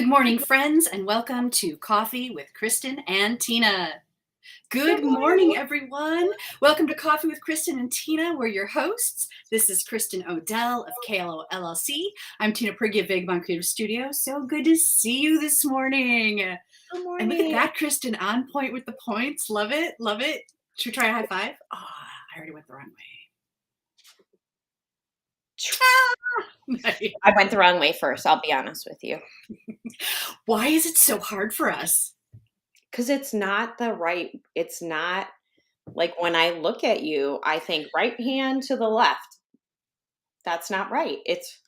Good morning, friends, and welcome to Coffee with Kristin and Tina. Good Good morning. morning, everyone. Welcome to Coffee with Kristin and Tina. We're your hosts. This is Kristin Odell of KLO LLC. I'm Tina Prigge of Vagabond Creative Studio. So good to see you this morning. Good And look at morning. that, Kristin, on point with the points. Love it. Love it. Should we try a high five? Oh, I already went the wrong way. I went the wrong way first, I'll be honest with you. Why is it so hard for us? Because it's not like when I look at you, I think right hand to the left. That's not right. It's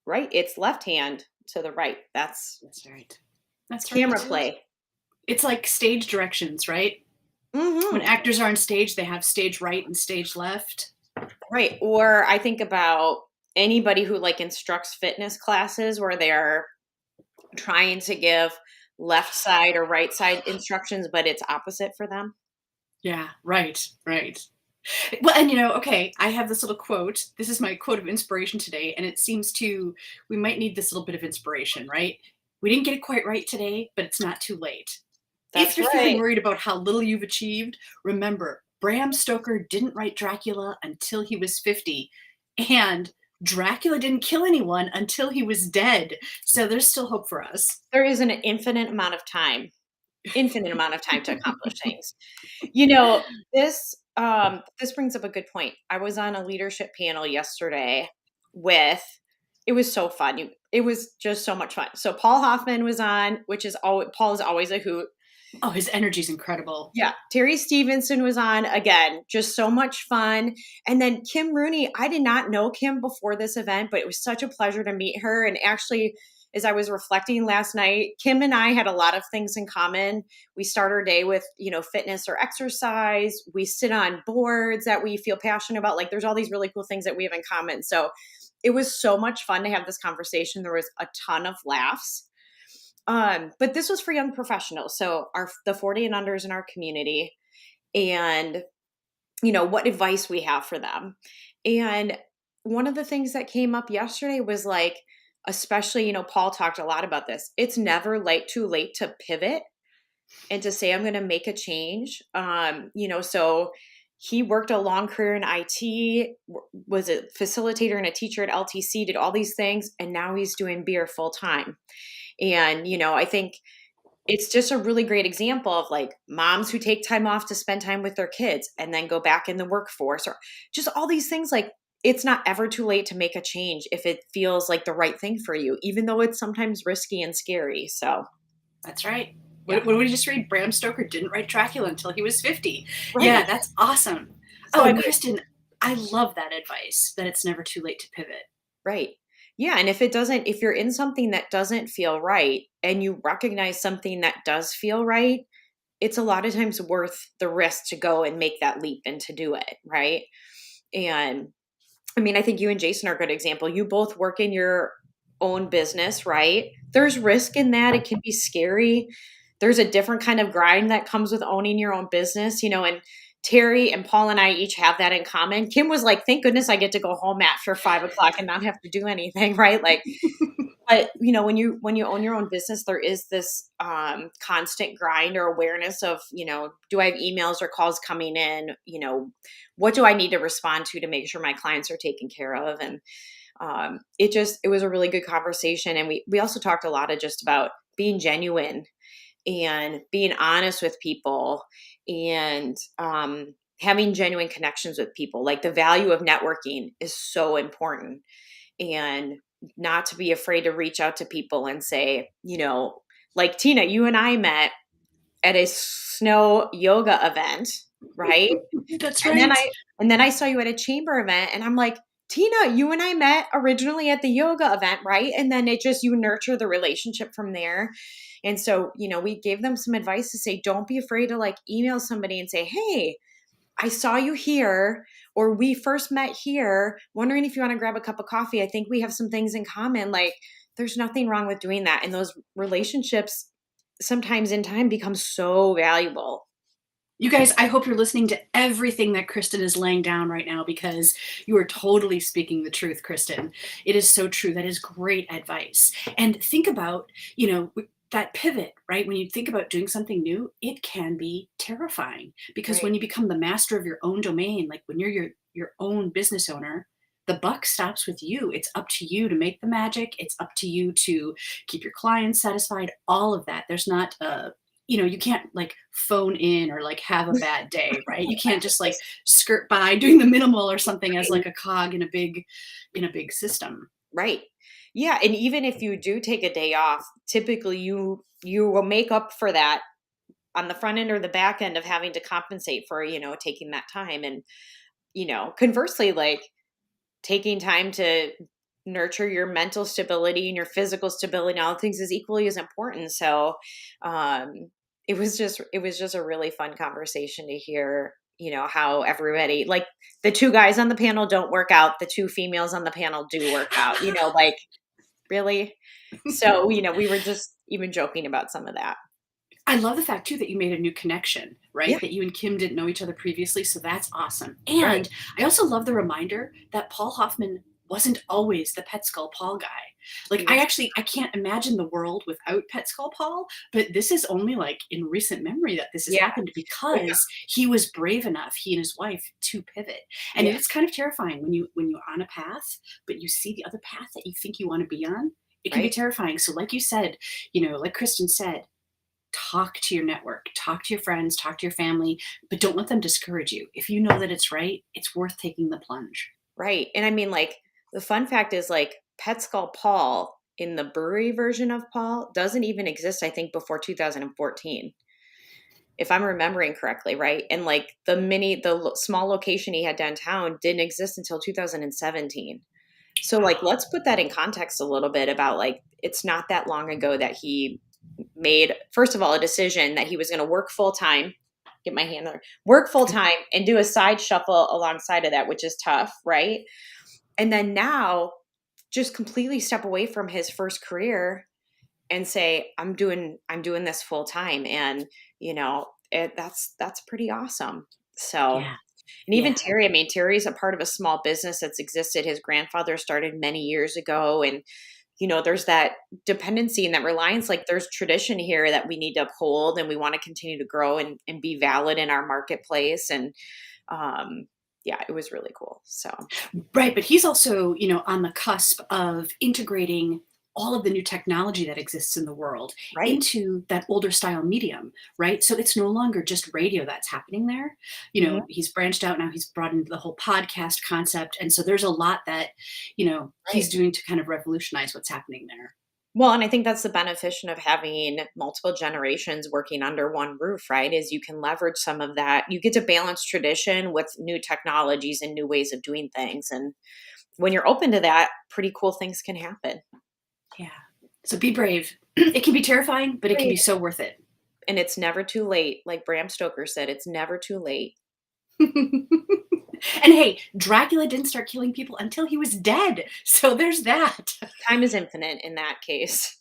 right. It's left hand to the right. That's That's right. That's camera right. play. It's like stage directions, right? When Mm-hmm. actors are on stage, they have stage right and stage left. Right. Or I think about anybody who like instructs fitness classes where they're trying to give left side or right side instructions, but it's opposite for them. Yeah, right, right. Well, and okay, I have this little quote. This is my quote of inspiration today, and it seems we might need this little bit of inspiration, right? We didn't get it quite right today, but it's not too late. If That's you're feeling right. worried about how little you've achieved, remember, Bram Stoker didn't write Dracula until he was 50, and Dracula didn't kill anyone until he was dead. So there's still hope for us. There is an infinite amount of time to accomplish things. You know, this brings up a good point. I was on a leadership panel yesterday with it was so fun. It was just so much fun. So Paul Hoffman was on, which is always Paul is always a hoot. Oh, his energy's incredible. Yeah. Terry Stevenson was on again, just so much fun. And then Kim Rooney, I did not know Kim before this event, but it was such a pleasure to meet her. And actually, as I was reflecting last night, Kim and I had a lot of things in common. We start our day with, fitness or exercise. We sit on boards that we feel passionate about. Like there's all these really cool things that we have in common. So it was so much fun to have this conversation. There was a ton of laughs. But this was for young professionals. So the 40 and unders in our community and, what advice we have for them. And one of the things that came up yesterday was like, especially, Paul talked a lot about this. It's never too late to pivot and to say, I'm going to make a change. So he worked a long career in IT, was a facilitator and a teacher at LTC, did all these things. And now he's doing beer full time. And, I think it's just a really great example of like moms who take time off to spend time with their kids and then go back in the workforce or just all these things. Like it's not ever too late to make a change if it feels like the right thing for you, even though it's sometimes risky and scary. So That's right. yeah. What did we just read? Bram Stoker didn't write Dracula until he was 50. Right. Yeah, that's awesome. So, Oh, and Kristin, I love that advice that it's never too late to pivot. right. Yeah. And if you're in something that doesn't feel right and you recognize something that does feel right, it's a lot of times worth the risk to go and make that leap and to do it. Right. And I mean, I think you and Jason are a good example. You both work in your own business, right? There's risk in that. It can be scary. There's a different kind of grind that comes with owning your own business, and Terry and Paul and I each have that in common. Kim was like, thank goodness I get to go home after 5 o'clock and not have to do anything. Right. Like, but when you own your own business, there is this constant grind or awareness of, do I have emails or calls coming in? What do I need to respond to make sure my clients are taken care of? And it was a really good conversation. And we also talked a lot of just about being genuine and being honest with people and having genuine connections with people. Like the value of networking is so important, and not to be afraid to reach out to people and say, like Tina, you and I met at a snow yoga event, right? That's And right. then I saw you at a chamber event and I'm like, Tina, you and I met originally at the yoga event, right? And then you nurture the relationship from there. And so, we gave them some advice to say, don't be afraid to like email somebody and say, hey, I saw you here, or we first met here, wondering if you want to grab a cup of coffee. I think we have some things in common. Like there's nothing wrong with doing that. And those relationships sometimes in time become so valuable. You guys, I hope you're listening to everything that Kristin is laying down right now because you are totally speaking the truth, Kristin. It is so true. That is great advice. And think about, that pivot, right? When you think about doing something new, it can be terrifying because Right. when you become the master of your own domain, like when you're your own business owner, the buck stops with you. It's up to you to make the magic. It's up to you to keep your clients satisfied, all of that. There's not a you can't like phone in or like have a bad day, right? You can't just like skirt by doing the minimal or something as like a cog in a big system. Right. Yeah, and even if you do take a day off, typically you will make up for that on the front end or the back end of having to compensate for, taking that time. And, conversely, like taking time to nurture your mental stability and your physical stability and all things is equally as important. So um it was just a really fun conversation to hear, how everybody, like, the two guys on the panel don't work out, the two females on the panel do work out, like, really. So, we were just even joking about some of that. I love the fact too that you made a new connection, Yeah. right? That you and Kim didn't know each other previously, so that's awesome. Right. And I also love the reminder that Paul Hoffman wasn't always the Pet Skull Paul guy. Like He I was actually I can't imagine the world without Pet Skull Paul, but this is only like in recent memory that this has Yeah. happened Yeah. because he was brave enough, he and his wife, to pivot. And Yeah. it's kind of terrifying when you're on a path, but you see the other path that you think you want to be on. It can be Right. terrifying. So like you said, like Kristin said, talk to your network, talk to your friends, talk to your family, but don't let them discourage you. If you know that it's right, it's worth taking the plunge. Right. And I mean, like, the fun fact is, like, Pet Skull Paul in the brewery version of Paul doesn't even exist, I think, before 2014, if I'm remembering correctly, right? And like small location he had downtown didn't exist until 2017. So, like, Oh, let's put that in context a little bit about, like, it's not that long ago that he made, first of all, a decision that he was going to work full time, get my hand there, work full time and do a side shuffle alongside of that, which is tough, right? And then now just completely step away from his first career and say, I'm doing this full time. And, that's pretty awesome. So, yeah, and even yeah. Terry, I mean, Terry's a part of a small business that's existed. His grandfather started many years ago. And, there's that dependency and that reliance. Like, there's tradition here that we need to uphold, and we want to continue to grow and be valid in our marketplace. And, yeah, it was really cool. So, Right, but he's also, on the cusp of integrating all of the new technology that exists in the world right. into that older style medium, right? So it's no longer just radio that's happening there. Mhm. He's branched out now, he's brought into the whole podcast concept. And so there's a lot that, Right. he's doing to kind of revolutionize what's happening there. Well, and I think that's the benefic of having multiple generations working under one roof, right? Is you can leverage some of that. You get to balance tradition with new technologies and new ways of doing things. And when you're open to that, pretty cool things can happen. Yeah. So be brave. It can be terrifying, but it can Right. be so worth it. And it's never too late. Like Bram Stoker said, it's never too late. And hey, Dracula didn't start killing people until he was dead. So there's that. Time is infinite in that case.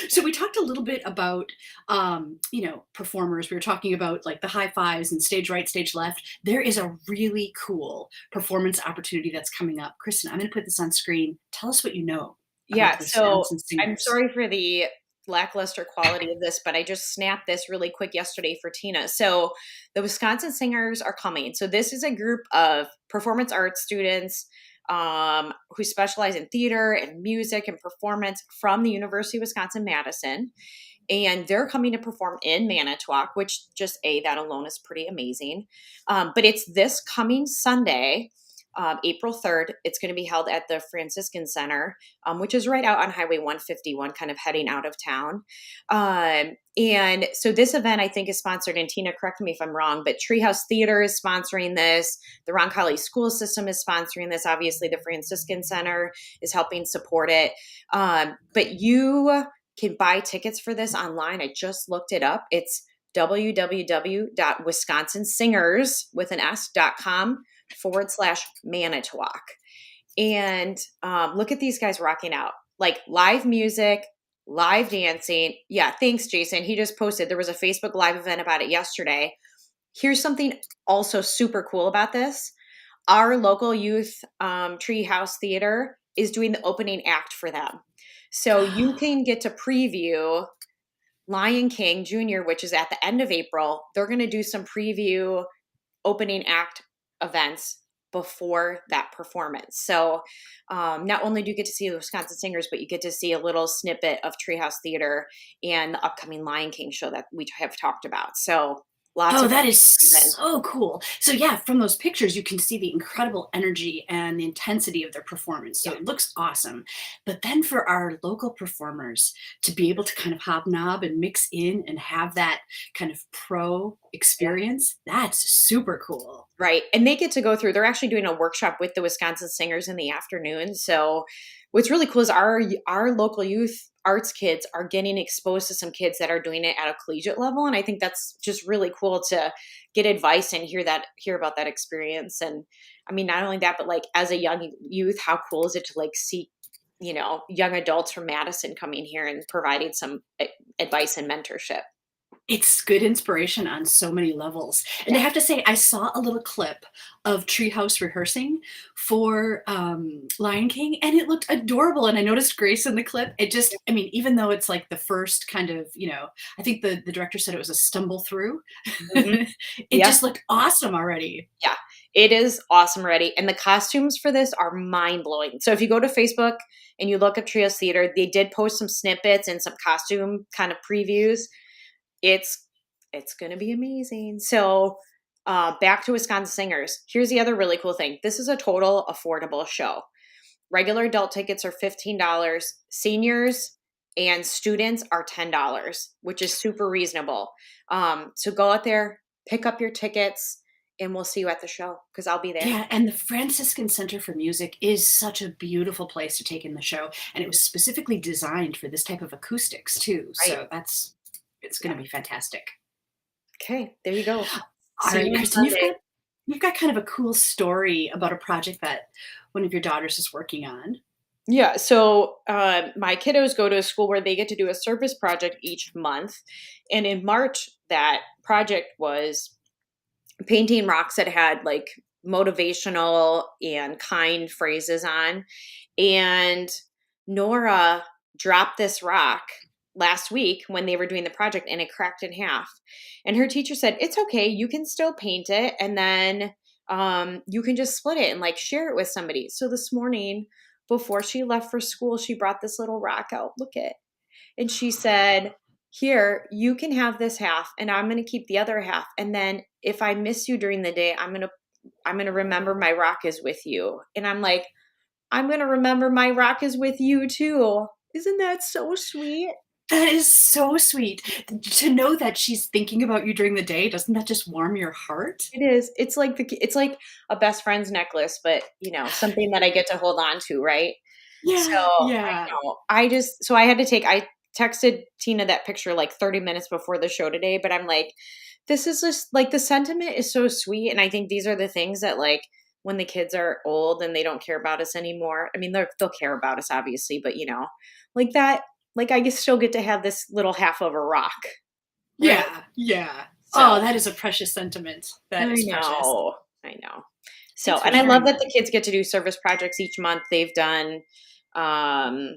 So we talked a little bit about performers. We were talking about like the high fives and stage right, stage left. There is a really cool performance opportunity that's coming up. Kristen, I'm going to put this on screen. Tell us what you know about Yeah. the So Wisconsin I'm singers. sorry for the lackluster quality of this, but I just snapped this really quick yesterday for Tina. So the Wisconsin Singers are coming. So this is a group of performance arts students who specialize in theater and music and performance from the University of Wisconsin Madison. And they're coming to perform in Manitowoc, which just that alone is pretty amazing. But it's this coming Sunday, April 3rd. It's going to be held at the Franciscan Center, which is right out on Highway 151, kind of heading out of town. And so this event, I think, is sponsored, and Tina, correct me if I'm wrong, but Treehouse Theater is sponsoring this. The Roncalli School System is sponsoring this. Obviously, the Franciscan Center is helping support it. But you can buy tickets for this online. I just looked it up. It's www.wisconsinsingers with an s.com/Manitowoc. And look at these guys rocking out, like live music, live dancing. Yeah, thanks, Jason. He just posted there was a Facebook Live event about it yesterday. Here's something also super cool about this. Our local youth Treehouse Theater is doing the opening act for them. So you can get to preview Lion King Jr., which is at the end of April. They're going to do some preview opening act events before that performance. So not only do you get to see the Wisconsin singers, but you get to see a little snippet of Treehouse Theater and the upcoming Lion King show that we have talked about. So lots Oh, of that is reasons. so cool. So yeah, from those pictures, you can see the incredible energy and the intensity of their performance. So Yeah. it looks awesome. But then for our local performers to be able to kind of hobnob and mix in and have that kind of pro experience, that's super cool. Right. And they get to go through, they're actually doing a workshop with the Wisconsin singers in the afternoon. So what's really cool is our local youth arts kids are getting exposed to some kids that are doing it at a collegiate level. And I think that's just really cool to get advice and hear about that experience. And I mean, not only that, but like as a young youth, how cool is it to like see, young adults from Madison coming here and providing some advice and mentorship. It's good inspiration on so many levels. And I Yeah. have to say, I saw a little clip of Treehouse rehearsing for Lion King, and it looked adorable. And I noticed Grace in the clip. It just, I mean, even though it's like the first kind of, I think the director said it was a stumble through, Mhm. it Yeah. just looked awesome already. Yeah, it is awesome already. And the costumes for this are mind blowing. So if you go to Facebook and you look up Trios Theater, they did post some snippets and some costume kind of previews. It's it's gonna be amazing. So back to Wisconsin Singers. Here's the other really cool thing. This is a total affordable show. Regular adult tickets are $15. Seniors and students are $10, which is super reasonable. So go out there, pick up your tickets, and we'll see you at the show because I'll be there. Yeah, and the Franciscan Center for Music is such a beautiful place to take in the show, and it was specifically designed for this type of acoustics too. Right. So it's going Yeah. to be fantastic. Okay. There you go. All See right, you on Kristen, Sunday. you've got kind of a cool story about a project that one of your daughters is working on. Yeah. So my kiddos go to a school where they get to do a service project each month. And in March, that project was painting rocks that had like motivational and kind phrases on. And Nora dropped this rock last week when they were doing the project and it cracked in half. And her teacher said, "It's okay. You can still paint it. And then you can just split it and like share it with somebody." So this morning, before she left for school, she brought this little rock out. Look at, and she said, "Here, you can have this half and I'm going to keep the other half. And then if I miss you during the day, I'm going to remember my rock is with you." And I'm like, "I'm going to remember my rock is with you too." Isn't that so sweet? That is so sweet. To know that she's thinking about you during the day, doesn't that just warm your heart? It is. It's like a best friend's necklace, but something that I get to hold on to, right? So Yeah, I yeah. know. I texted Tina that picture like 30 minutes before the show today, but I'm like, this is just like the sentiment is so sweet. And I think these are the things that like when the kids are old and they don't care about us anymore. I mean, they'll care about us obviously, but like that, like I still get to have this little half of a rock, right? Yeah, yeah. So Oh, that is a precious sentiment. That I is precious. know. I know. So, Thanks for and I love sharing that that. the kids get to do service projects each month. They've done, um,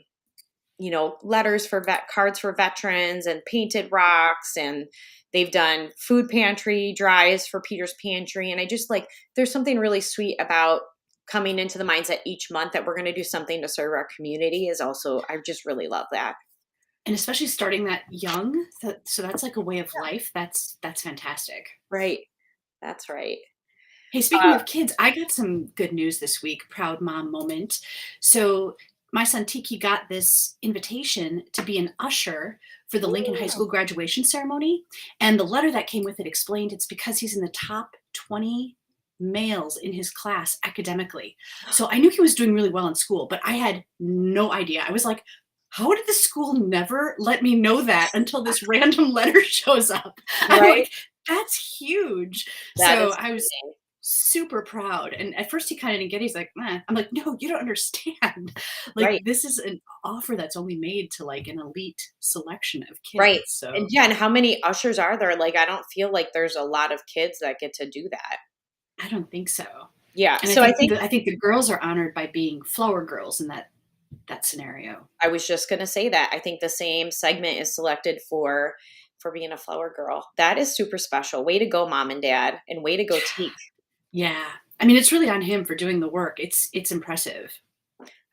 letters for cards for veterans and painted rocks, and they've done food pantry drives for Peter's Pantry. And I just like, there's something really sweet about coming into the mindset each month that we're going to do something to serve our community is also, I just really love that. And especially starting that young, so that's like a way of life. That's fantastic. Right. That's right. Hey, speaking of kids, I got some good news this week, proud mom moment. So my son Tiki got this invitation to be an usher for the Lincoln High Uh, School graduation ceremony. And the letter that came with it explained it's because he's in the top 20 males in his class academically. So I knew he was doing really well in school, but I had no idea. I was like, how did the school never let me know that until this random letter shows up? I'm right. like, that's huge. That So is I was amazing. super proud. And at first he kind of didn't get it. He's like, "Meh." I'm like, no, you don't understand. Like, Right. this is an offer that's only made to like an elite selection of kids. Right. And So yeah, and how many ushers are there? Like, I don't feel like there's a lot of kids that get to do that. I don't think so. Yeah. And So I think I think the girls are honored by being flower girls in that scenario. I was just gonna say that. I think the same segment is selected for being a flower girl. That is super special. Way to go, mom and dad, and way to go, Teak. Yeah. I mean, it's really on him for doing the work. It's impressive.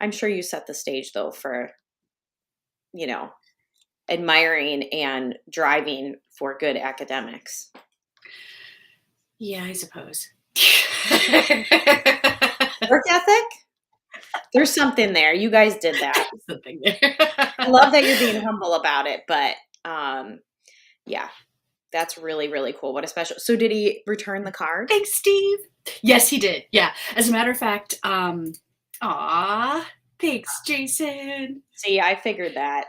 I'm sure you set the stage though for, you know, admiring and driving for good academics. Yeah, I suppose. Work ethic? There's something there. You guys did that. Something there. I love that you're being humble about it, but yeah, that's really, really cool. What a special. So did he return the card? Thanks, Steve. Yes, he did. Yeah. As a matter of fact, aw, thanks, Jason. See, I figured that.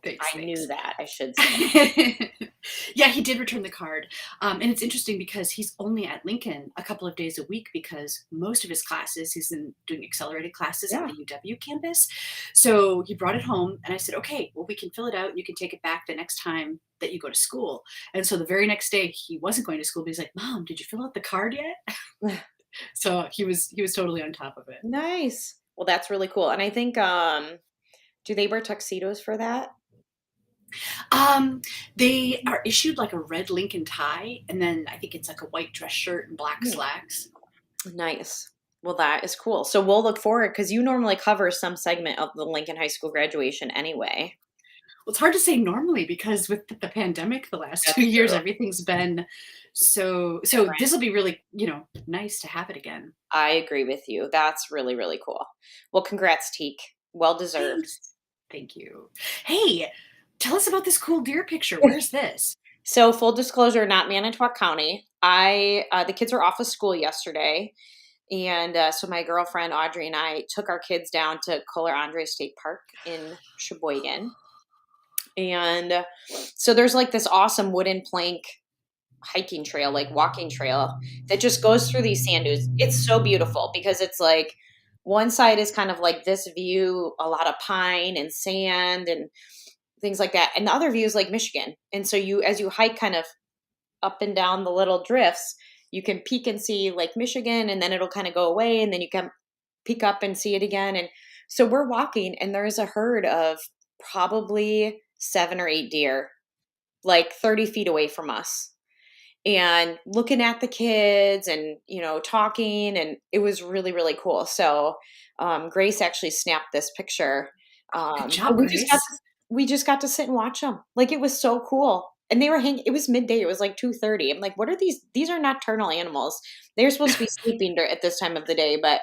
Thanks, I knew thanks. that, I should say. Yeah, he did return the card. And it's interesting because he's only at Lincoln a couple of days a week because most of his classes, he's doing accelerated classes at Yeah. the UW campus. So he brought it home and I said, okay, well, we can fill it out and you can take it back the next time that you go to school. And so the very next day he wasn't going to school, but he's like, Mom, did you fill out the card yet? So he was totally on top of it. Nice. Well, that's really cool. And I think do they wear tuxedos for that? They are issued like a red Lincoln tie, and then I think it's like a white dress shirt and black Hmm. slacks. Nice. Well, that is cool. So we'll look forward because you normally cover some segment of the Lincoln High School graduation anyway. Well, it's hard to say normally because with the pandemic the last That's 2 years, true. everything's been so Different. this will be really, nice to have it again. I agree with you. That's really, really cool. Well, congrats, Teak. Well deserved. Thanks. Thank you. Hey, tell us about this cool deer picture. Where's this? So, full disclosure, not Manitowoc County. The kids were off of school yesterday, and so my girlfriend Audrey and I took our kids down to Kohler Andre State Park in Sheboygan, and so there's like this awesome wooden plank hiking trail, like walking trail, that just goes through these sand dunes. It's so beautiful because it's like one side is kind of like this view, a lot of pine and sand and things like that, and the other view is like Michigan. And so you, as you hike kind of up and down the little drifts, you can peek and see Lake Michigan, and then it'll kind of go away, and then you can peek up and see it again. And so we're walking, and there's a herd of probably 7 or 8 deer, like 30 feet away from us, and looking at the kids and, talking. And it was really, really cool. So Grace actually snapped this picture. Good And job, we just got Grace. to, we just got to sit and watch them. Like, it was so cool. And they were hanging. It was midday. It was like 2:30. I'm like, what are these? These are nocturnal animals. They're supposed to be sleeping at this time of the day. But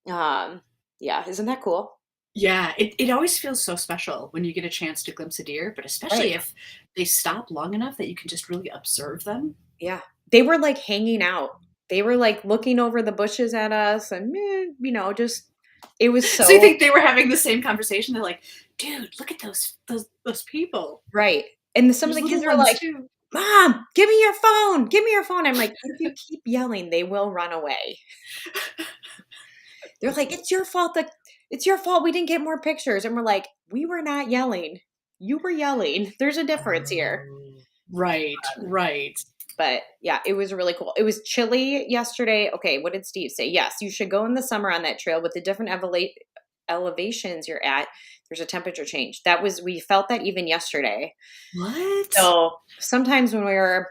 yeah, isn't that cool? Yeah, it always feels so special when you get a chance to glimpse a deer, but especially Right. if they stop long enough that you can just really observe them. Yeah. They were like hanging out. They were like looking over the bushes at us, and just it was So you so think they were having the same conversation? They're like, "Dude, look at those people. right. And some of There's the little kids are ones like, too." "Mom, give me your phone. Give me your phone." I'm like, if you keep yelling, they will run away. They're like, "It's your fault that it's your fault we didn't get more pictures." And we're like, "We were not yelling. You were yelling. There's a difference here." Right, right. But yeah, it was really cool. It was chilly yesterday. Okay, what did Steve say? Yes, you should go in the summer on that trail with the different elevations you're at. There's a temperature change. We felt that even yesterday. What? So sometimes when we were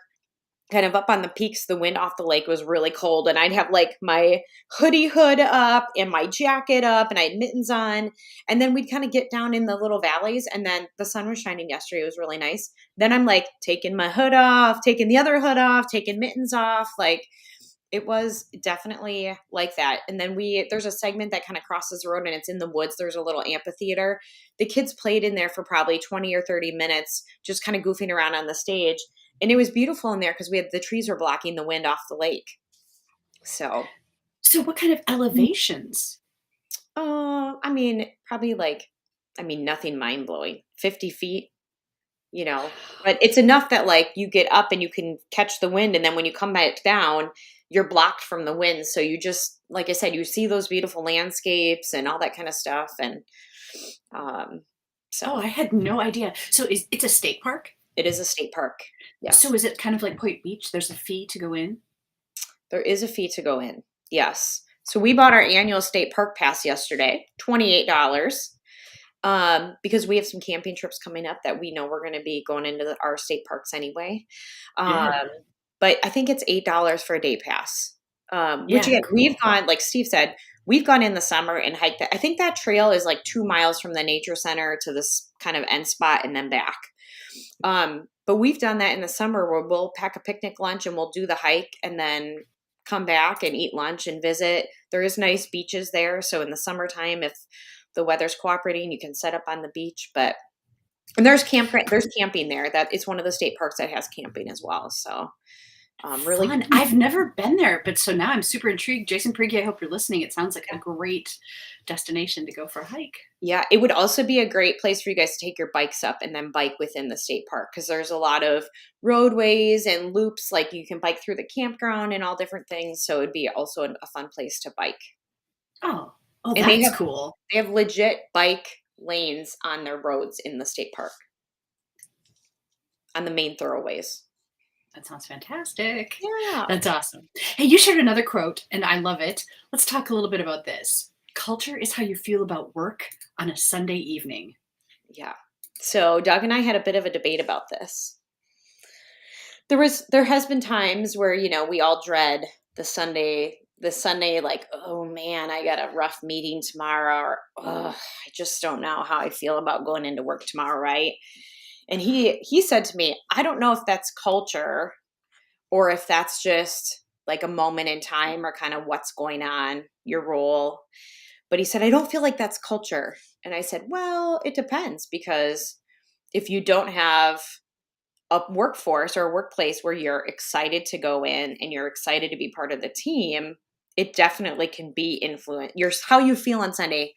kind of up on the peaks, the wind off the lake was really cold, and I'd have like my hood up and my jacket up, and I had mittens on. And then we'd kind of get down in the little valleys, and then the sun was shining yesterday. It was really nice. Then I'm like taking my hood off, taking the other hood off, taking mittens off. Like, it was definitely like that. And then there's a segment that kind of crosses the road, and it's in the woods. There's a little amphitheater. The kids played in there for probably 20 or 30 minutes, just kind of goofing around on the stage. And it was beautiful in there because the trees were blocking the wind off the lake. So, So what kind of elevations? I mean, probably nothing mind blowing, 50 feet, but it's enough that like you get up and you can catch the wind. And then when you come back down, you're blocked from the wind. So you just, like I said, you see those beautiful landscapes and all that kind of stuff. And Oh, so I had no idea. So it's a state park? it is a state park. So Yes. is it kind of like Point Beach? There's a fee to go in? There is a fee to go in. Yes. So we bought our annual state park pass yesterday, $28. Because we have some camping trips coming up that we know we're going to be going into our state parks anyway. Um, Yeah. but I think it's $8 for a day pass. Which Yeah, again, we've cool. gone, like Steve said, we've gone in the summer and hiked that. I think that trail is like 2 miles from the nature center to this kind of end spot and then back. But we've done that in the summer where we'll pack a picnic lunch and we'll do the hike and then come back and eat lunch and visit. There is nice beaches there. So in the summertime, if the weather's cooperating, you can set up on the beach. And there's there's camping there. That it's one of the state parks that has camping as well. So really, Fun. I've never been there, but so now I'm super intrigued. Jason Prigge, I hope you're listening. It sounds like a great destination to go for a hike. yeah, it would also be a great place for you guys to take your bikes up and then bike within the state park because there's a lot of roadways and loops. Like you can bike through the campground and all different things. So it'd be also a fun place to bike. Oh, oh, And that's cool. they have legit bike lanes on their roads in the state park on the main thoroughways. That sounds fantastic. Yeah. That's awesome. Hey, you shared another quote, and I love it. Let's talk a little bit about this. Culture is how you feel about work on a Sunday evening. Yeah. So Doug and I had a bit of a debate about this. There has been times where, we all dread the Sunday, like, oh man, I got a rough meeting tomorrow, or I just don't know how I feel about going into work tomorrow, right? And he said to me, I don't know if that's culture or if that's just like a moment in time or kind of what's going on, your role. But he said, I don't feel like that's culture. And I said, well, it depends because if you don't have a workforce or a workplace where you're excited to go in and you're excited to be part of the team, it definitely can be influenced. How you feel on Sunday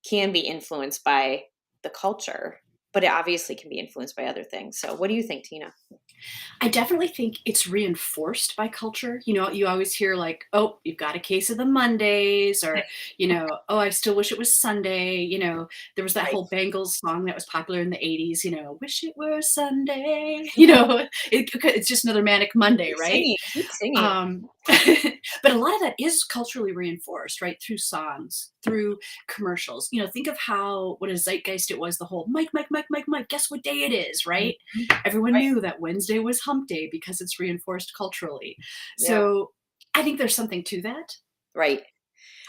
can be influenced by the culture, but it obviously can be influenced by other things. So what do you think, Tina? I definitely think it's reinforced by culture. You always hear like, "Oh, you've got a case of the Mondays," or, "Oh, I still wish it was Sunday." There was that Right. whole Bangles song that was popular in the '80s, "Wish it were Sunday." It's just another manic Monday, right? Keep singing. Um, but a lot of that is culturally reinforced, right? Through songs, through commercials. Think of what a zeitgeist it was, the whole Mike, Mike, Mike, Mike, Mike, guess what day it is, right? Mhm. Everyone Right. knew that Wednesday was hump day because it's reinforced culturally. Yeah. So I think there's something to that. Right.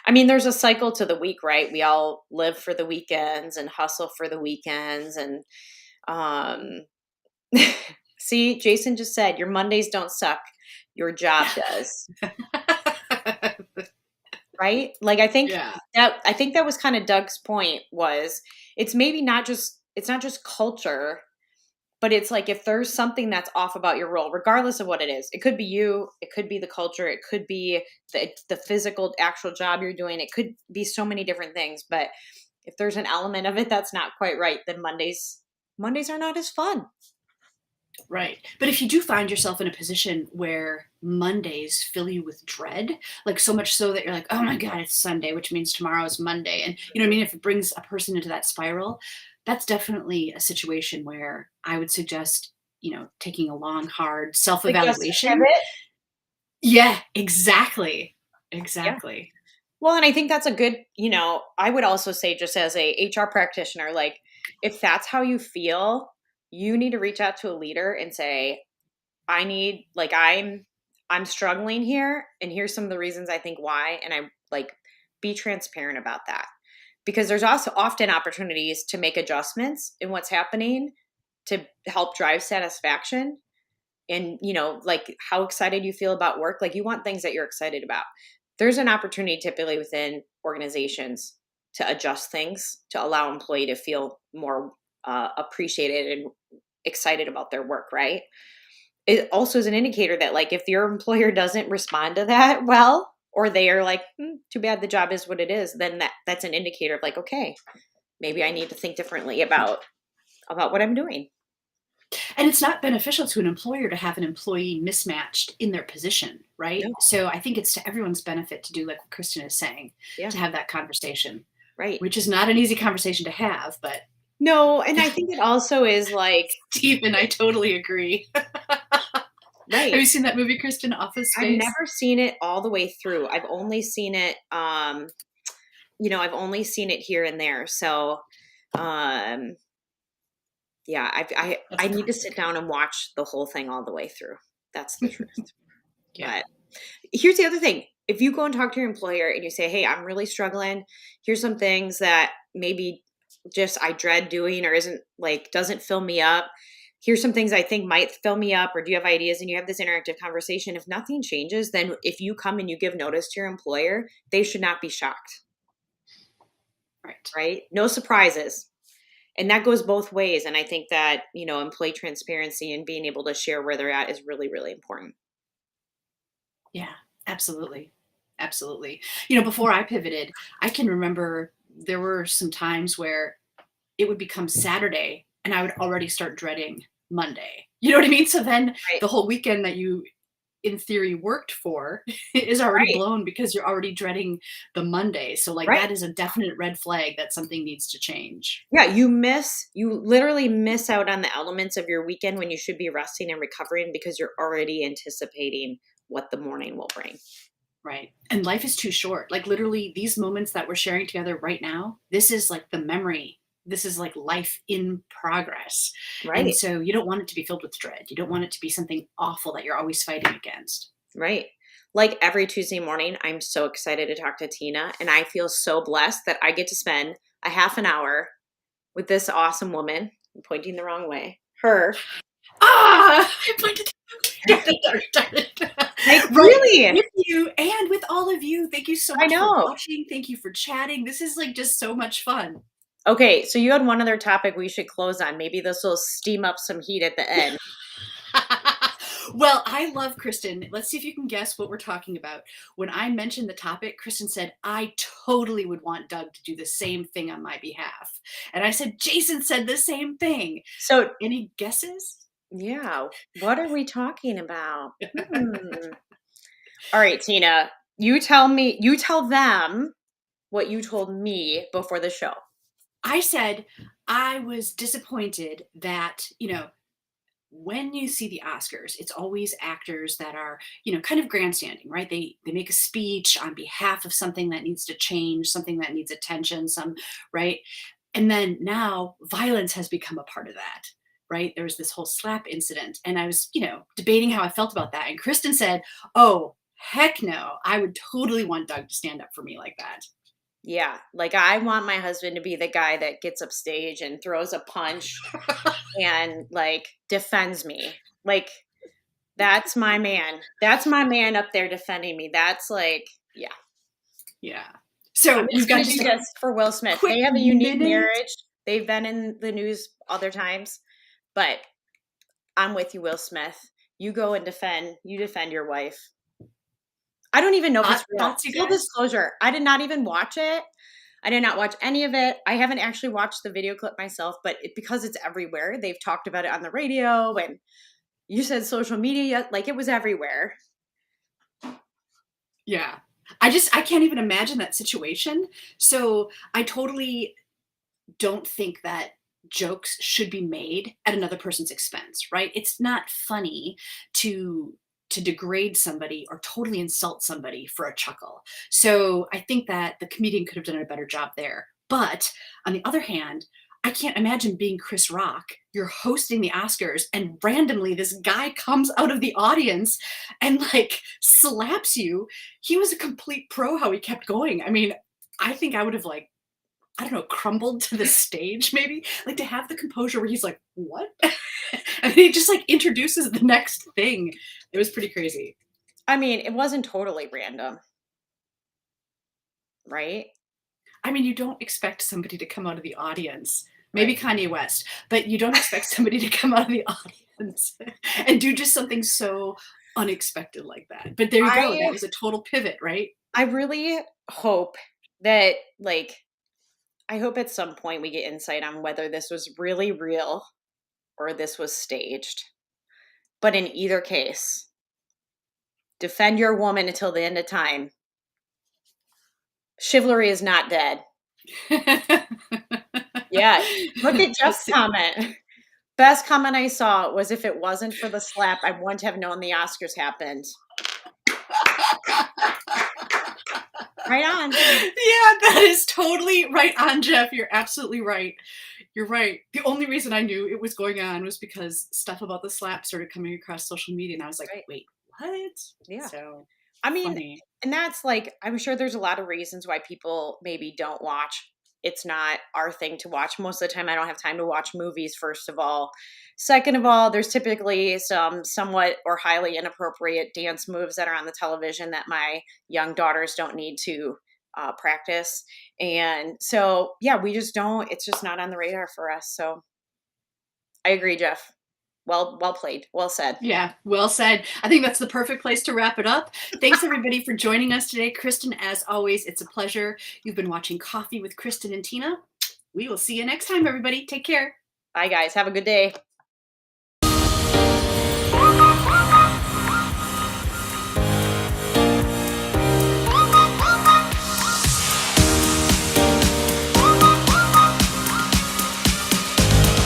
I mean, there's a cycle to the week, right? We all live for the weekends and hustle for the weekends. And um, see, Jason just said, your Mondays don't suck. Your job does. Right? Like Yeah. I think that was kind of Doug's point was it's not just culture, but it's like if there's something that's off about your role, regardless of what it is, it could be you, it could be the culture, it could be the physical actual job you're doing, it could be so many different things. But if there's an element of it that's not quite right, then Mondays are not as fun. Right. But if you do find yourself in a position where Mondays fill you with dread, like so much so that you're like, oh my God, it's Sunday, which means tomorrow is Monday. And you know what I mean? If it brings a person into that spiral, that's definitely a situation where I would suggest, taking a long, hard self Suggest a evaluation. pivot. Yeah, exactly. Yeah. Exactly. Well, and I think that's a good, I would also say just as a HR practitioner, like if that's how you feel, you need to reach out to a leader and say, I'm struggling here and here's some of the reasons I think why. And I like be transparent about that because there's also often opportunities to make adjustments in what's happening to help drive satisfaction and, like how excited you feel about work. Like you want things that you're excited about. There's an opportunity typically within organizations to adjust things to allow employee to feel more appreciated and excited about their work, right? It also is an indicator that like if your employer doesn't respond to that well, or they are like, too bad the job is what it is, then that's an indicator of like, okay, maybe I need to think differently about what I'm doing. And it's not beneficial to an employer to have an employee mismatched in their position, right? No. So I think it's to everyone's benefit to do like what Kristin is saying, Yeah. to have that conversation, Right. which is not an easy conversation to have, but No, and I think it also is like Stephen, I totally agree. Have right. you seen that movie, Kristin, Office I've Space? never seen it all the way through. I've only seen it, I've only seen it here and there. So, um, yeah, That's I a need to sit classic. down and watch the whole thing all the way through. That's the truth. Yeah. But here's the other thing. If you go and talk to your employer and you say, "Hey, I'm really struggling. Here's some things that maybe just I dread doing or isn't like doesn't fill me up. Here's some things I think might fill me up, or do you have ideas?" And you have this interactive conversation. If nothing changes, then if you come and you give notice to your employer, they should not be shocked, Right. right? No surprises. And that goes both ways. And I think that, employee transparency and being able to share where they're at is really, really important. Yeah, absolutely. Absolutely. Before I pivoted, I can remember there were some times where it would become Saturday and I would already start dreading Monday. You know what I mean? So then Right. the whole weekend that you in theory worked for is already Right. blown because you're already dreading the Monday. So like Right. that is a definite red flag that something needs to change. Yeah, you literally miss out on the elements of your weekend when you should be resting and recovering because you're already anticipating what the morning will bring. Right. And life is too short. Like literally these moments that we're sharing together right now, this is like the memory. This is like life in progress. And Right. so you don't want it to be filled with dread. You don't want it to be something awful that you're always fighting against. Right. Like every Tuesday morning, I'm so excited to talk to Tina, and I feel so blessed that I get to spend a half an hour with this awesome woman. I'm pointing the wrong way. Her. Ah, I pointed. Darn it, darn it, darn it. Like, Right. really? With you and with all of you. Thank you so I much for know. watching. Thank you for chatting. This is like just so much fun. Okay, so you had one other topic we should close on. Maybe this will steam up some heat at the end. Well, I love Kristin. Let's see if you can guess what we're talking about. When I mentioned the topic, Kristin said, I totally would want Doug to do the same thing on my behalf. And I said, Jason said the same thing. So, Any guesses? yeah, what are we talking about? All right, Tina, you tell them what you told me before the show. I said, I was disappointed that, when you see the Oscars, it's always actors that are, kind of grandstanding, right? They make a speech on behalf of something that needs to change, something that needs attention, right? And then now violence has become a part of that, right? There was this whole slap incident, and I was, debating how I felt about that. And Kristin said, "Oh, heck no! I would totally want Doug to stand up for me like that." Yeah, like I want my husband to be the guy that gets upstage and throws a punch and like defends me. Like that's my man. That's my man up there defending me. That's like, yeah. Yeah. I'm So we've just got gonna just do a this for Will Smith. quick They have a unique minute. marriage. They've been in the news other times, but I'm with you, Will Smith. You defend your wife. I don't even know if it's real. Thoughts, you Full guys? disclosure, I did not even watch it. I did not watch any of it. I haven't actually watched the video clip myself, but because it's everywhere, they've talked about it on the radio and you said social media, like it was everywhere. Yeah. I can't even imagine that situation. So I totally don't think that jokes should be made at another person's expense, right? It's not funny to degrade somebody or totally insult somebody for a chuckle. So I think that the comedian could have done a better job there. But on the other hand, I can't imagine being Chris Rock. You're hosting the Oscars and randomly this guy comes out of the audience and like slaps you. He was a complete pro how he kept going. I mean, I think I would have like, I don't know, crumbled to the stage maybe, like to have the composure where he's like, what? And he just like introduces the next thing. It was pretty crazy. I mean, it wasn't totally random, right? I mean, you don't expect somebody to come out of the audience, maybe Right. Kanye West, but you don't expect somebody to come out of the audience and do just something so unexpected like that. But there you go. That I was a total pivot, right? I really hope that like I hope at some point we get insight on whether this was really real or this was staged. But in either case, defend your woman until the end of time. Chivalry is not dead. Yeah. Look at Jeff's comment. Best comment I saw was, if it wasn't for the slap, I wouldn't have known the Oscars happened. Right on. Yeah, that is totally right on, Jeff. You're absolutely right. You're right. The only reason I knew it was going on was because stuff about the slap started coming across social media, and I was like, Right. wait, what? Yeah. So I mean, funny. and that's like, I'm sure there's a lot of reasons why people maybe don't watch. It's not our thing to watch. Most of the time, I don't have time to watch movies, first of all. Second of all, there's typically some somewhat or highly inappropriate dance moves that are on the television that my young daughters don't need to practice. And so, yeah, we just don't, it's just not on the radar for us. So I agree, Jeff. Well played. Well said. Yeah, well said. I think that's the perfect place to wrap it up. Thanks everybody for joining us today. Kristin, as always, it's a pleasure. You've been watching Coffee with Kristin and Tina. We will see you next time, everybody. Take care. Bye, guys. Have a good day.